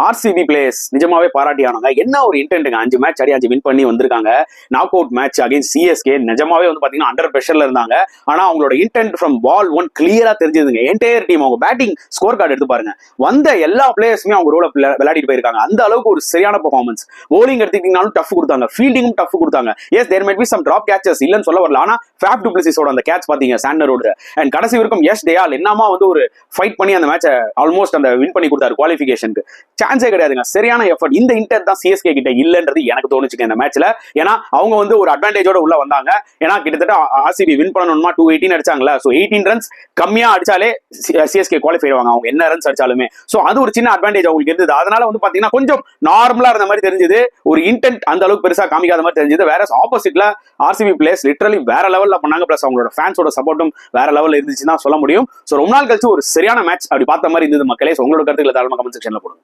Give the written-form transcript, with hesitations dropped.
RCB players நிஜமாவே பாராட்டி ஆனாங்க. என்ன ஒரு இன்டென்ட்டுங்க, 5 மேட்ச் அடி 5 வின் பண்ணி வந்திருக்காங்க. Knock out match against CSK நிஜமாவே வந்து பாத்தீங்கன்னா அண்டர் பிரஷர்ல இருந்தாங்க. ஆனா அவங்களோட இன்டென்ட் ஃப்ரம் பால் ஒன் கிளியரா தெரிஞ்சதுங்க. என்டையர் டீம் அவங்க பேட்டிங் ஸ்கோர் கார்டு எடுத்து பாருங்க, வந்த எல்லா பிளேயர்ஸுமே அவங்க ரோல விளையாடிட்டு போயிருக்காங்க. அந்த அளவுக்கு ஒரு சரியான பெர்ஃபார்மன்ஸ். போலிங் எடுத்துக்கிட்டீங்கனாலும் டஃப் கொடுத்தாங்க, ஃபீல்டிங்கும் டஃப் கொடுத்தாங்க. Yes there might be some drop catches, இல்லன்னு சொல்ல வரல. ஆனா ஃபேப் டு பிளேசிஸோட அந்த கேட்ச் பாத்தீங்க சாண்டரோட, அண்ட் கடைசி வரைக்கும் எஸ் டேயால் என்னமா வந்து ஒரு ஃபைட் பண்ணி அந்த மேட்சை ஆல்மோஸ்ட் அந்த வின் பண்ணி கொடுத்தாரு. குவாலிஃபிகேஷனுக்கு சான்ஸே கிடையாதுங்க. சரியான எஃபர்ட். இந்த இன்டென்ட் தான் சிஎஸ்கே கிட்ட இல்லன்றது எனக்கு தோணுச்சுங்க இந்த மேட்ச்ல. ஏன்னா அவங்க வந்து ஒரு அட்வான்டேஜோட உள்ள வந்தாங்க. ஏன்னா கிட்டத்தட்ட ஆர்சிபி வின் பண்ணணுமா 218 அடிச்சாங்களா, சோ 18 ரன்ஸ் கம்மியா அடிச்சாலே சிஎஸ்கே குவாலிஃபை ஆவாங்க அவங்க என்ன ரன்ஸ் அடிச்சாலுமே. சோ அது ஒரு சின்ன அட்வான்டேஜ் அவங்களுக்கு இருந்தது. அதனால வந்து பாத்தீங்கன்னா கொஞ்சம் நார்மலா இருந்த மாதிரி தெரிஞ்சது, ஒரு இன்டென்ட் அந்த அளவுக்கு பெருசா காமிக்காத மாதிரி தெரிஞ்சது. வேற ஆப்போசிட்ல ஆர்சிபி பிளேயர்ஸ் லிட்டரலி வேற லெவல்ல பண்ணாங்க. பிளஸ் அவங்களோட ஃபேன்ஸோட சப்போர்ட்டும் வேற லெவல்ல இருந்துச்சுன்னா சொல்ல முடியும். சோ ரொம்ப நாள் கழிச்சு ஒரு சரியான மேட்ச் அப்படி பார்த்த மாதிரி இருந்தது மக்களே. உங்களோட கருத்துக்களை தாராளமா கமெண்ட் செக்ஷன்ல போடுங்க.